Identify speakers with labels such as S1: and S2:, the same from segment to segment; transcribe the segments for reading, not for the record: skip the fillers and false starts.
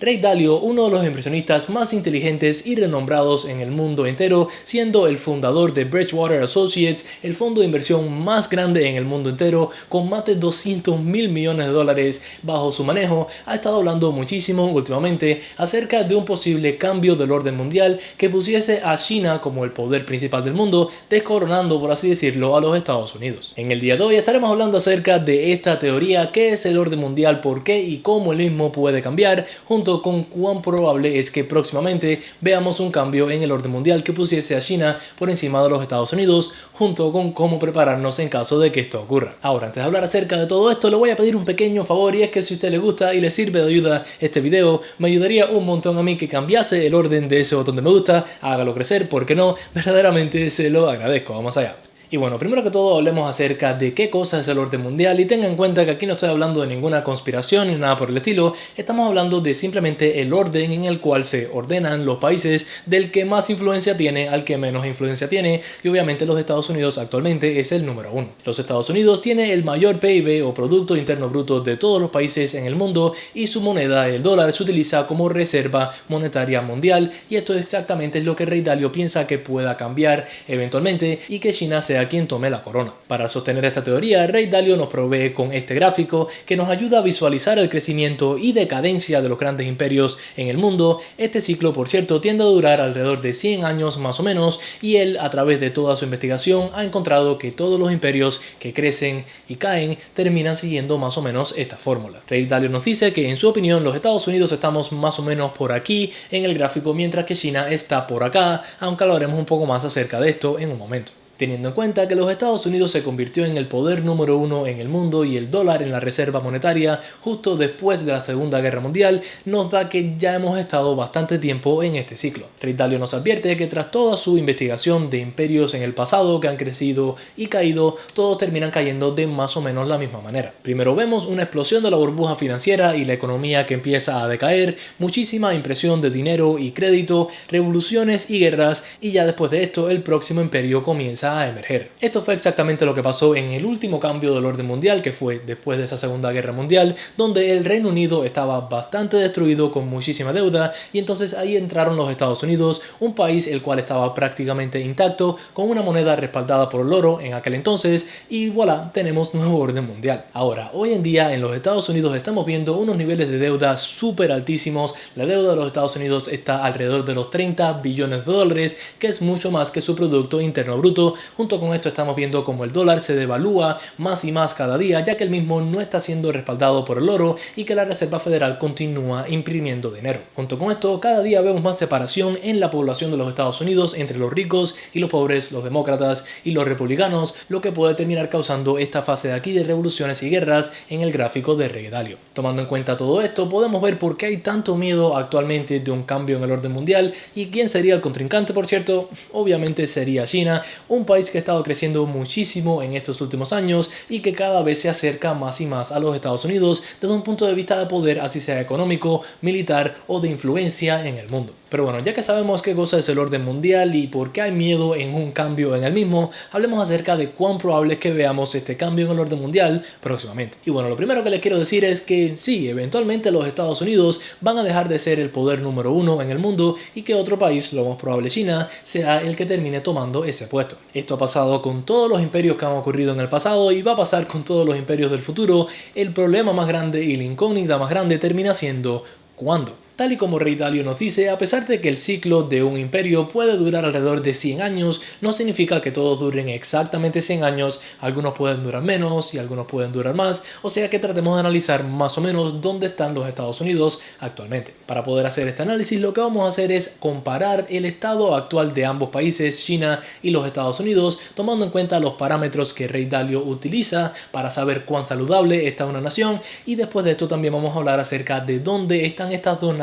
S1: Ray Dalio, uno de los inversionistas más inteligentes y renombrados en el mundo entero, siendo el fundador de Bridgewater Associates, el fondo de inversión más grande en el mundo entero, con más de 200.000 millones de dólares bajo su manejo, ha estado hablando muchísimo últimamente acerca de un posible cambio del orden mundial que pusiese a China como el poder principal del mundo, descoronando, por así decirlo, a los Estados Unidos. En el día de hoy estaremos hablando acerca de esta teoría, qué es el orden mundial, por qué y cómo el mismo puede cambiar, junto con cuán probable es que próximamente veamos un cambio en el orden mundial que pusiese a China por encima de los Estados Unidos, junto con cómo prepararnos en caso de que esto ocurra. Ahora, antes de hablar acerca de todo esto, le voy a pedir un pequeño favor, y es que si a usted le gusta y le sirve de ayuda este video, me ayudaría un montón a mí que cambiase el orden de ese botón de me gusta, hágalo crecer, porque no, verdaderamente se lo agradezco. Vamos allá. Y bueno, primero que todo hablemos acerca de qué cosa es el orden mundial, y tengan en cuenta que aquí no estoy hablando de ninguna conspiración ni nada por el estilo, estamos hablando de simplemente el orden en el cual se ordenan los países, del que más influencia tiene al que menos influencia tiene, y obviamente los Estados Unidos actualmente es el número uno. Los Estados Unidos tiene el mayor PIB o Producto Interno Bruto de todos los países en el mundo, y su moneda, el dólar, se utiliza como reserva monetaria mundial, y esto es exactamente lo que Ray Dalio piensa que pueda cambiar eventualmente y que China sea quien tome la corona. Para sostener esta teoría, Ray Dalio nos provee con este gráfico que nos ayuda a visualizar el crecimiento y decadencia de los grandes imperios en el mundo. Este ciclo, por cierto, tiende a durar alrededor de 100 años más o menos, y él, a través de toda su investigación, ha encontrado que todos los imperios que crecen y caen terminan siguiendo más o menos esta fórmula. Ray Dalio nos dice que, en su opinión, los Estados Unidos estamos más o menos por aquí en el gráfico, mientras que China está por acá, aunque hablaremos un poco más acerca de esto en un momento. Teniendo en cuenta que los Estados Unidos se convirtió en el poder número uno en el mundo y el dólar en la reserva monetaria justo después de la Segunda Guerra Mundial, nos da que ya hemos estado bastante tiempo en este ciclo. Ray Dalio nos advierte que tras toda su investigación de imperios en el pasado que han crecido y caído, todos terminan cayendo de más o menos la misma manera. Primero vemos una explosión de la burbuja financiera y la economía que empieza a decaer, muchísima impresión de dinero y crédito, revoluciones y guerras, y ya después de esto el próximo imperio comienza a emerger. Esto fue exactamente lo que pasó en el último cambio del orden mundial, que fue después de esa Segunda Guerra Mundial, donde el Reino Unido estaba bastante destruido con muchísima deuda, y entonces ahí entraron los Estados Unidos, un país el cual estaba prácticamente intacto, con una moneda respaldada por el oro en aquel entonces, y voilà, tenemos nuevo orden mundial. Ahora, hoy en día en los Estados Unidos estamos viendo unos niveles de deuda súper altísimos. La deuda de los Estados Unidos está alrededor de los 30 billones de dólares, que es mucho más que su Producto Interno Bruto. Junto con esto estamos viendo como el dólar se devalúa más y más cada día, ya que el mismo no está siendo respaldado por el oro y que la Reserva Federal continúa imprimiendo dinero. Junto con esto, cada día vemos más separación en la población de los Estados Unidos entre los ricos y los pobres, los demócratas y los republicanos, lo que puede terminar causando esta fase de aquí de revoluciones y guerras en el gráfico de Ray Dalio. Tomando en cuenta todo esto, podemos ver por qué hay tanto miedo actualmente de un cambio en el orden mundial, y quién sería el contrincante, por cierto. Obviamente sería China, un país que ha estado creciendo muchísimo en estos últimos años y que cada vez se acerca más y más a los Estados Unidos desde un punto de vista de poder, así sea económico, militar o de influencia en el mundo. Pero bueno, ya que sabemos qué cosa es el orden mundial y por qué hay miedo en un cambio en el mismo, hablemos acerca de cuán probable es que veamos este cambio en el orden mundial próximamente. Y bueno, lo primero que les quiero decir es que sí, eventualmente los Estados Unidos van a dejar de ser el poder número uno en el mundo, y que otro país, lo más probable China, sea el que termine tomando ese puesto. Esto ha pasado con todos los imperios que han ocurrido en el pasado y va a pasar con todos los imperios del futuro. El problema más grande y la incógnita más grande termina siendo ¿cuándo? Tal y como Ray Dalio nos dice, a pesar de que el ciclo de un imperio puede durar alrededor de 100 años, no significa que todos duren exactamente 100 años, algunos pueden durar menos y algunos pueden durar más, o sea que tratemos de analizar más o menos dónde están los Estados Unidos actualmente. Para poder hacer este análisis, lo que vamos a hacer es comparar el estado actual de ambos países, China y los Estados Unidos, tomando en cuenta los parámetros que Ray Dalio utiliza para saber cuán saludable está una nación, y después de esto también vamos a hablar acerca de dónde están estas dos naciones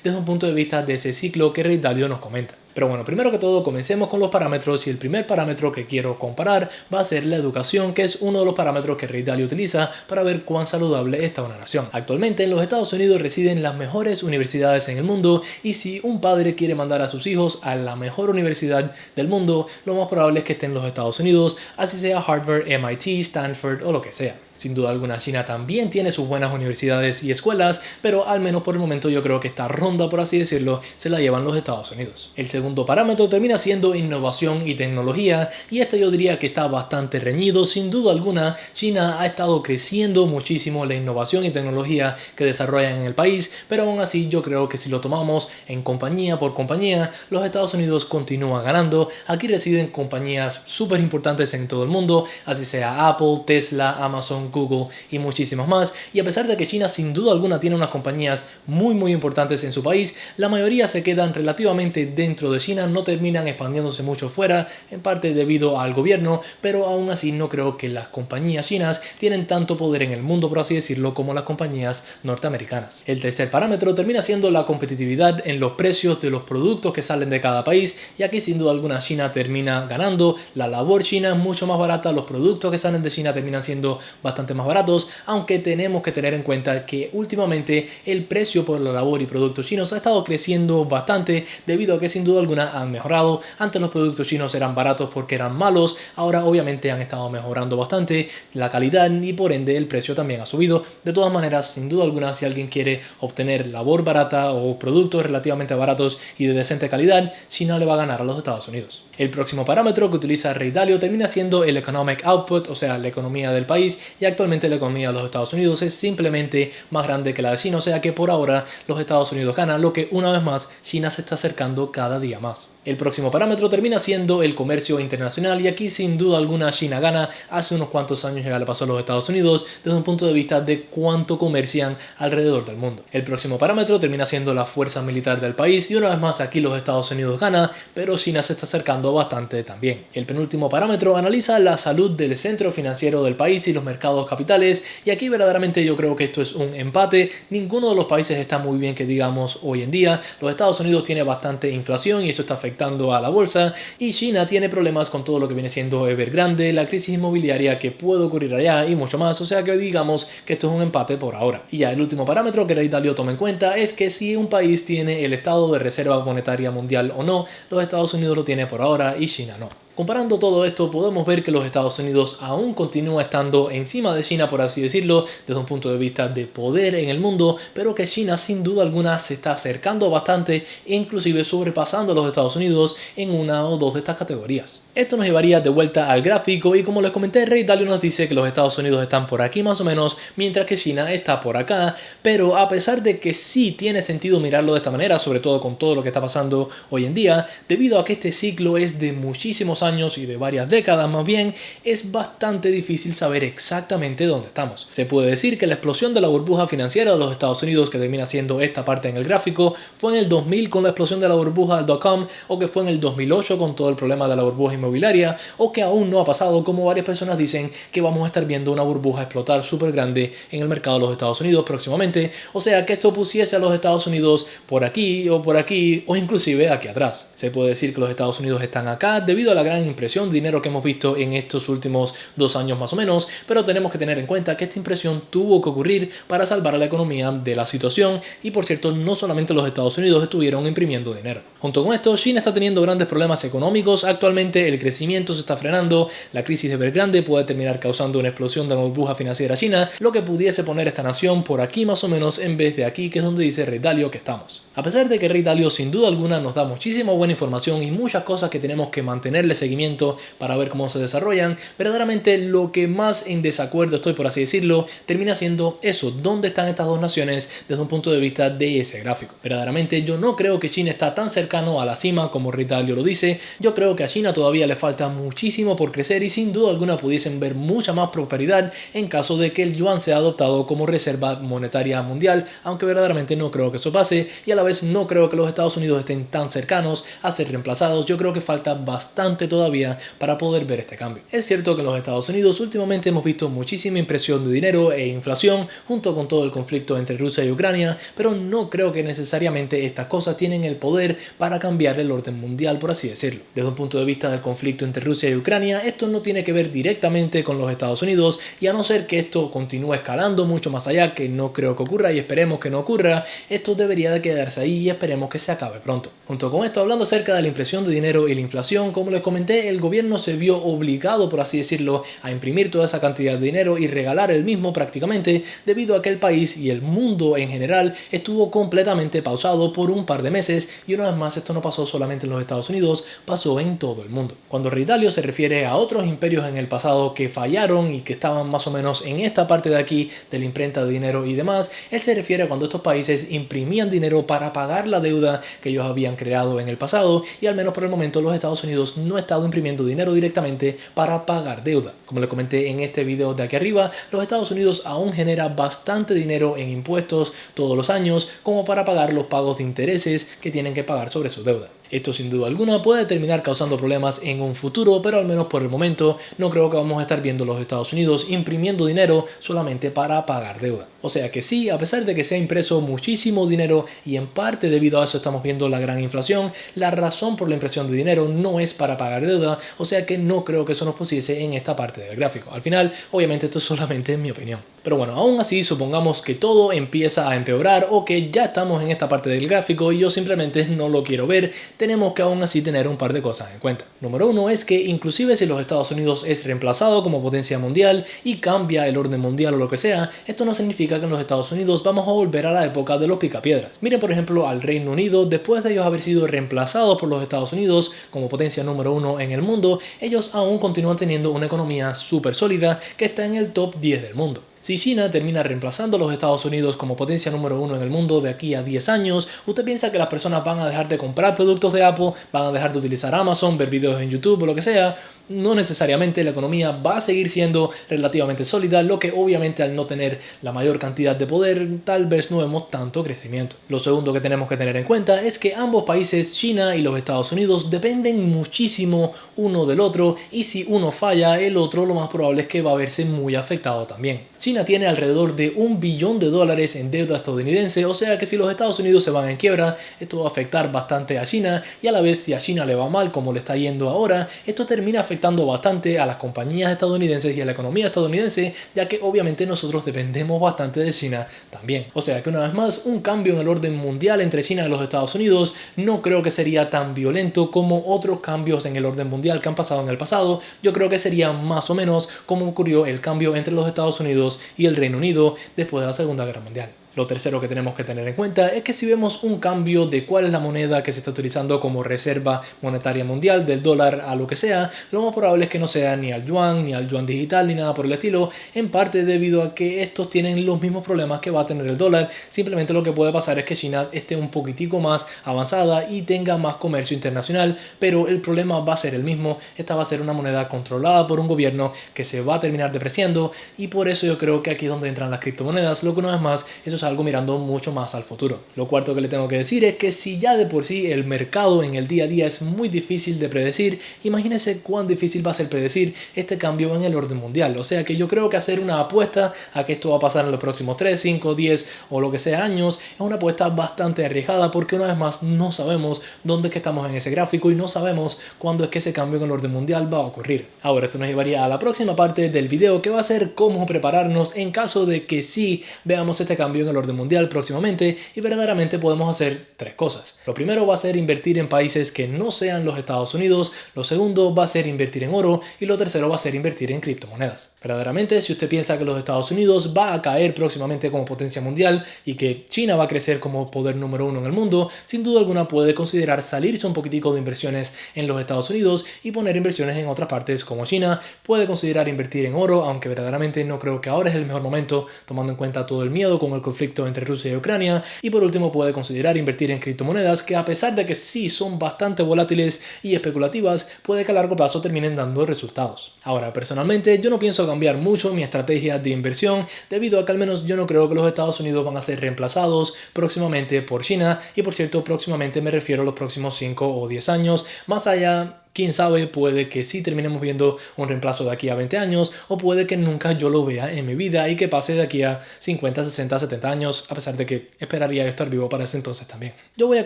S1: desde un punto de vista de ese ciclo que Ray Dalio nos comenta. Pero bueno, primero que todo comencemos con los parámetros, y el primer parámetro que quiero comparar va a ser la educación, que es uno de los parámetros que Ray Dalio utiliza para ver cuán saludable está una nación. Actualmente en los Estados Unidos residen las mejores universidades en el mundo, y si un padre quiere mandar a sus hijos a la mejor universidad del mundo, lo más probable es que esté en los Estados Unidos, así sea Harvard, MIT, Stanford o lo que sea. Sin duda alguna, China también tiene sus buenas universidades y escuelas, pero al menos por el momento yo creo que esta ronda, por así decirlo, se la llevan los Estados Unidos. El segundo parámetro termina siendo innovación y tecnología, y este yo diría que está bastante reñido. Sin duda alguna, China ha estado creciendo muchísimo la innovación y tecnología que desarrollan en el país, pero aún así yo creo que si lo tomamos en compañía por compañía, los Estados Unidos continúan ganando. Aquí residen compañías súper importantes en todo el mundo, así sea Apple, Tesla, Amazon, Google y muchísimas más, y a pesar de que China sin duda alguna tiene unas compañías muy importantes en su país, la mayoría se quedan relativamente dentro de China, no terminan expandiéndose mucho fuera, en parte debido al gobierno, pero aún así no creo que las compañías chinas tienen tanto poder en el mundo, por así decirlo, como las compañías norteamericanas. El tercer parámetro termina siendo la competitividad en los precios de los productos que salen de cada país, y aquí sin duda alguna China termina ganando. La labor china es mucho más barata, los productos que salen de China terminan siendo bastante más baratos, aunque tenemos que tener en cuenta que últimamente el precio por la labor y productos chinos ha estado creciendo bastante debido a que sin duda alguna han mejorado. Antes los productos chinos eran baratos porque eran malos, ahora obviamente han estado mejorando bastante la calidad y por ende el precio también ha subido. De todas maneras, sin duda alguna, si alguien quiere obtener labor barata o productos relativamente baratos y de decente calidad, China le va a ganar a los Estados Unidos. El próximo parámetro que utiliza Ray Dalio termina siendo el economic output, o sea, la economía del país, y actualmente la economía de los Estados Unidos es simplemente más grande que la de China, o sea que por ahora los Estados Unidos ganan, lo que una vez más China se está acercando cada día más. El próximo parámetro termina siendo el comercio internacional, y aquí sin duda alguna China gana. Hace unos cuantos años ya le pasó a los Estados Unidos desde un punto de vista de cuánto comercian alrededor del mundo. El próximo parámetro termina siendo la fuerza militar del país, y una vez más aquí los Estados Unidos gana, pero China se está acercando bastante también. El penúltimo parámetro analiza la salud del centro financiero del país y los mercados capitales, y aquí verdaderamente yo creo que esto es un empate. Ninguno de los países está muy bien que digamos hoy en día. Los Estados Unidos tiene bastante inflación y esto está afectando a la bolsa, y China tiene problemas con todo lo que viene siendo Evergrande, la crisis inmobiliaria que puede ocurrir allá y mucho más, o sea que digamos que esto es un empate por ahora. Y ya el último parámetro que Ray Dalio toma en cuenta es que si un país tiene el estado de reserva monetaria mundial o no, los Estados Unidos lo tiene por ahora y China no. Comparando todo esto, podemos ver que los Estados Unidos aún continúa estando encima de China, por así decirlo, desde un punto de vista de poder en el mundo, pero que China sin duda alguna se está acercando bastante e inclusive sobrepasando a los Estados Unidos en una o dos de estas categorías. Esto nos llevaría de vuelta al gráfico, y como les comenté, Ray Dalio nos dice que los Estados Unidos están por aquí más o menos, mientras que China está por acá, pero a pesar de que sí tiene sentido mirarlo de esta manera, sobre todo con todo lo que está pasando hoy en día, debido a que este ciclo es de muchísimos años y de varias décadas más bien, es bastante difícil saber exactamente dónde estamos. Se puede decir que la explosión de la burbuja financiera de los Estados Unidos, que termina siendo esta parte en el gráfico, fue en el 2000 con la explosión de la burbuja del .com, o que fue en el 2008 con todo el problema de la burbuja inmobiliaria, o que aún no ha pasado, como varias personas dicen que vamos a estar viendo una burbuja explotar súper grande en el mercado de los Estados Unidos próximamente, o sea que esto pusiese a los Estados Unidos por aquí o inclusive aquí atrás. Se puede decir que los Estados Unidos están acá debido a la gran impresión de dinero que hemos visto en estos últimos 2 años más o menos, pero tenemos que tener en cuenta que esta impresión tuvo que ocurrir para salvar a la economía de la situación, y por cierto no solamente los Estados Unidos estuvieron imprimiendo dinero. Junto con esto, China está teniendo grandes problemas económicos. Actualmente el crecimiento se está frenando, la crisis de Evergrande puede terminar causando una explosión de la burbuja financiera china, lo que pudiese poner esta nación por aquí más o menos en vez de aquí, que es donde dice Ray Dalio que estamos. A pesar de que Ray Dalio sin duda alguna nos da muchísima buena información y muchas cosas que tenemos que mantenerle seguimiento para ver cómo se desarrollan, verdaderamente lo que más en desacuerdo estoy, por así decirlo, termina siendo eso, dónde están estas dos naciones desde un punto de vista de ese gráfico. Verdaderamente yo no creo que China está tan cercano a la cima como Ray Dalio lo dice. Yo creo que a China todavía le falta muchísimo por crecer, y sin duda alguna pudiesen ver mucha más prosperidad en caso de que el yuan sea adoptado como reserva monetaria mundial, aunque verdaderamente no creo que eso pase, y a la vez no creo que los Estados Unidos estén tan cercanos a ser reemplazados. Yo creo que falta bastante todavía para poder ver este cambio. Es cierto que en los Estados Unidos últimamente hemos visto muchísima impresión de dinero e inflación junto con todo el conflicto entre Rusia y Ucrania, pero no creo que necesariamente estas cosas tienen el poder para cambiar el orden mundial, por así decirlo. Desde un punto de vista del conflicto conflicto entre Rusia y Ucrania, esto no tiene que ver directamente con los Estados Unidos, y a no ser que esto continúe escalando mucho más allá, que no creo que ocurra y esperemos que no ocurra, esto debería de quedarse ahí y esperemos que se acabe pronto. Junto con esto, hablando acerca de la impresión de dinero y la inflación, como les comenté, el gobierno se vio obligado, por así decirlo, a imprimir toda esa cantidad de dinero y regalar el mismo prácticamente, debido a que el país y el mundo en general estuvo completamente pausado por un par de meses, y una vez más esto no pasó solamente en los Estados Unidos, pasó en todo el mundo. Cuando Ray Dalio se refiere a otros imperios en el pasado que fallaron y que estaban más o menos en esta parte de aquí de la imprenta de dinero y demás, él se refiere a cuando estos países imprimían dinero para pagar la deuda que ellos habían creado en el pasado, y al menos por el momento los Estados Unidos no ha estado imprimiendo dinero directamente para pagar deuda. Como les comenté en este video de aquí arriba, los Estados Unidos aún genera bastante dinero en impuestos todos los años como para pagar los pagos de intereses que tienen que pagar sobre su deuda. Esto sin duda alguna puede terminar causando problemas en un futuro, pero al menos por el momento no creo que vamos a estar viendo a los Estados Unidos imprimiendo dinero solamente para pagar deuda. O sea que sí, a pesar de que se ha impreso muchísimo dinero y en parte debido a eso estamos viendo la gran inflación, la razón por la impresión de dinero no es para pagar deuda, o sea que no creo que eso nos pusiese en esta parte del gráfico. Al final, obviamente esto es solamente mi opinión. Pero bueno, aún así supongamos que todo empieza a empeorar o que ya estamos en esta parte del gráfico y yo simplemente no lo quiero ver, tenemos que aún así tener un par de cosas en cuenta. Número uno es que inclusive si los Estados Unidos es reemplazado como potencia mundial y cambia el orden mundial o lo que sea, esto no significa que en los Estados Unidos vamos a volver a la época de los picapiedras. Miren por ejemplo al Reino Unido, después de ellos haber sido reemplazados por los Estados Unidos como potencia número uno en el mundo, ellos aún continúan teniendo una economía súper sólida que está en el top 10 del mundo. Si China termina reemplazando a los Estados Unidos como potencia número uno en el mundo de aquí a 10 años, ¿usted piensa que las personas van a dejar de comprar productos de Apple, van a dejar de utilizar Amazon, ver videos en YouTube o lo que sea? No necesariamente. La economía va a seguir siendo relativamente sólida, lo que obviamente al no tener la mayor cantidad de poder, tal vez no vemos tanto crecimiento. Lo segundo que tenemos que tener en cuenta es que ambos países, China y los Estados Unidos, dependen muchísimo uno del otro, y si uno falla, el otro lo más probable es que va a verse muy afectado también. China tiene alrededor de $1 billón en deuda estadounidense, o sea que si los Estados Unidos se van en quiebra, esto va a afectar bastante a China, y a la vez si a China le va mal como le está yendo ahora, esto termina afectando bastante a las compañías estadounidenses y a la economía estadounidense, ya que obviamente nosotros dependemos bastante de China también. O sea que una vez más, un cambio en el orden mundial entre China y los Estados Unidos no creo que sería tan violento como otros cambios en el orden mundial que han pasado en el pasado. Yo creo que sería más o menos como ocurrió el cambio entre los Estados Unidos y el Reino Unido después de la Segunda Guerra Mundial. Lo tercero que tenemos que tener en cuenta es que si vemos un cambio de cuál es la moneda que se está utilizando como reserva monetaria mundial, del dólar a lo que sea, lo más probable es que no sea ni al yuan digital, ni nada por el estilo, en parte debido a que estos tienen los mismos problemas que va a tener el dólar. Simplemente lo que puede pasar es que China esté un poquitico más avanzada y tenga más comercio internacional, pero el problema va a ser el mismo. Esta va a ser una moneda controlada por un gobierno que se va a terminar depreciando, y por eso yo creo que aquí es donde entran las criptomonedas, lo que una vez más, eso es algo mirando mucho más al futuro. Lo cuarto que le tengo que decir es que si ya de por sí el mercado en el día a día es muy difícil de predecir, imagínense cuán difícil va a ser predecir este cambio en el orden mundial. O sea que yo creo que hacer una apuesta a que esto va a pasar en los próximos 3, 5, 10 o lo que sea años es una apuesta bastante arriesgada, porque una vez más no sabemos dónde es que estamos en ese gráfico y no sabemos cuándo es que ese cambio en el orden mundial va a ocurrir. Ahora esto nos llevaría a la próxima parte del video, que va a ser cómo prepararnos en caso de que sí veamos este cambio en el orden mundial próximamente, y verdaderamente podemos hacer tres cosas. Lo primero va a ser invertir en países que no sean los Estados Unidos, lo segundo va a ser invertir en oro, y lo tercero va a ser invertir en criptomonedas. Verdaderamente, si usted piensa que los Estados Unidos va a caer próximamente como potencia mundial y que China va a crecer como poder número uno en el mundo, sin duda alguna puede considerar salirse un poquitico de inversiones en los Estados Unidos y poner inversiones en otras partes como China. Puede considerar invertir en oro, aunque verdaderamente no creo que ahora es el mejor momento, tomando en cuenta todo el miedo con el conflicto entre Rusia y Ucrania. Y por último puede considerar invertir en criptomonedas, que a pesar de que sí son bastante volátiles y especulativas, puede que a largo plazo terminen dando resultados. Ahora, personalmente yo no pienso cambiar mucho mi estrategia de inversión, debido a que al menos yo no creo que los Estados Unidos van a ser reemplazados próximamente por China, y por cierto próximamente me refiero a los próximos 5 o 10 años. Más allá Quién sabe, puede que sí terminemos viendo un reemplazo de aquí a 20 años o puede que nunca yo lo vea en mi vida y que pase de aquí a 50, 60, 70 años, a pesar de que esperaría estar vivo para ese entonces también. Yo voy a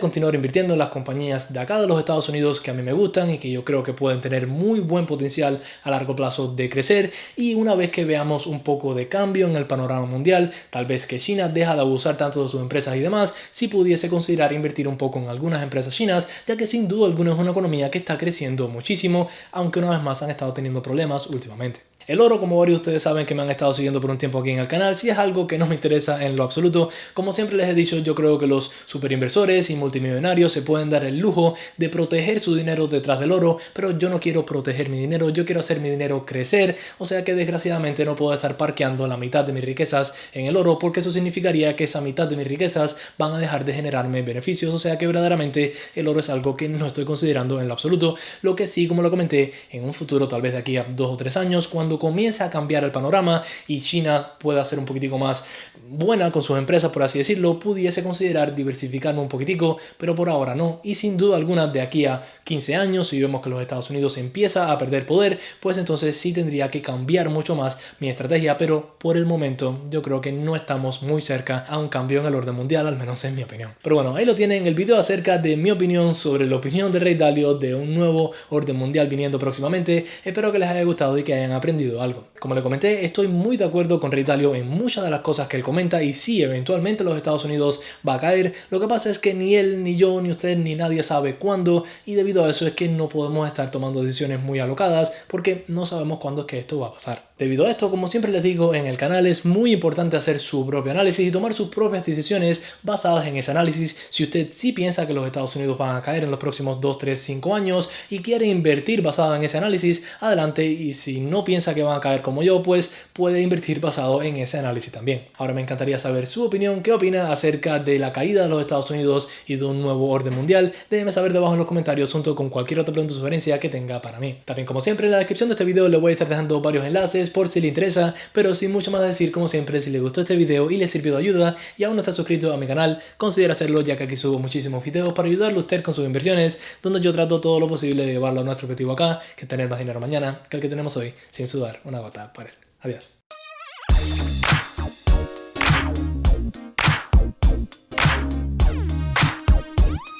S1: continuar invirtiendo en las compañías de acá de los Estados Unidos que a mí me gustan y que yo creo que pueden tener muy buen potencial a largo plazo de crecer, y una vez que veamos un poco de cambio en el panorama mundial, tal vez que China deja de abusar tanto de sus empresas y demás, si pudiese considerar invertir un poco en algunas empresas chinas, ya que sin duda alguna es una economía que está creciendo muchísimo, aunque una vez más han estado teniendo problemas últimamente. El oro, como varios de ustedes saben que me han estado siguiendo por un tiempo aquí en el canal, sí es algo que no me interesa en lo absoluto. Como siempre les he dicho, yo creo que los superinversores y multimillonarios se pueden dar el lujo de proteger su dinero detrás del oro, pero yo no quiero proteger mi dinero, yo quiero hacer mi dinero crecer, o sea que desgraciadamente no puedo estar parqueando la mitad de mis riquezas en el oro, porque eso significaría que esa mitad de mis riquezas van a dejar de generarme beneficios, o sea que verdaderamente el oro es algo que no estoy considerando en lo absoluto. Lo que sí, como lo comenté, en un futuro, tal vez de aquí a 2 o 3 años, cuando comience a cambiar el panorama y China pueda ser un poquitico más buena con sus empresas, por así decirlo, pudiese considerar diversificarme un poquitico, pero por ahora no. Y sin duda alguna, de aquí a 15 años, si vemos que los Estados Unidos empieza a perder poder, pues entonces sí tendría que cambiar mucho más mi estrategia, pero por el momento yo creo que no estamos muy cerca a un cambio en el orden mundial, al menos en mi opinión. Pero bueno, ahí lo tienen, el video acerca de mi opinión sobre la opinión de Ray Dalio de un nuevo orden mundial viniendo próximamente. Espero que les haya gustado y que hayan aprendido algo. Como le comenté, estoy muy de acuerdo con Ray Dalio en muchas de las cosas que él comenta, y sí, eventualmente los Estados Unidos va a caer. Lo que pasa es que ni él, ni yo, ni usted, ni nadie sabe cuándo, y debido a eso es que no podemos estar tomando decisiones muy alocadas porque no sabemos cuándo es que esto va a pasar. Debido a esto, como siempre les digo en el canal, es muy importante hacer su propio análisis y tomar sus propias decisiones basadas en ese análisis. Si usted sí piensa que los Estados Unidos van a caer en los próximos 2, 3, 5 años y quiere invertir basado en ese análisis, adelante, y si no piensa que van a caer como yo, pues puede invertir basado en ese análisis también. Ahora me encantaría saber su opinión, qué opina acerca de la caída de los Estados Unidos y de un nuevo orden mundial. Déjenme saber debajo en los comentarios junto con cualquier otra pregunta o sugerencia que tenga para mí. También, como siempre, en la descripción de este video le voy a estar dejando varios enlaces por si le interesa, pero sin mucho más decir, como siempre, si le gustó este video y le sirvió de ayuda y aún no está suscrito a mi canal, considera hacerlo, ya que aquí subo muchísimos videos para ayudarle a usted con sus inversiones, donde yo trato todo lo posible de llevarlo a nuestro objetivo acá, que es tener más dinero mañana que el que tenemos hoy, sin sudar una gota por él. Adiós.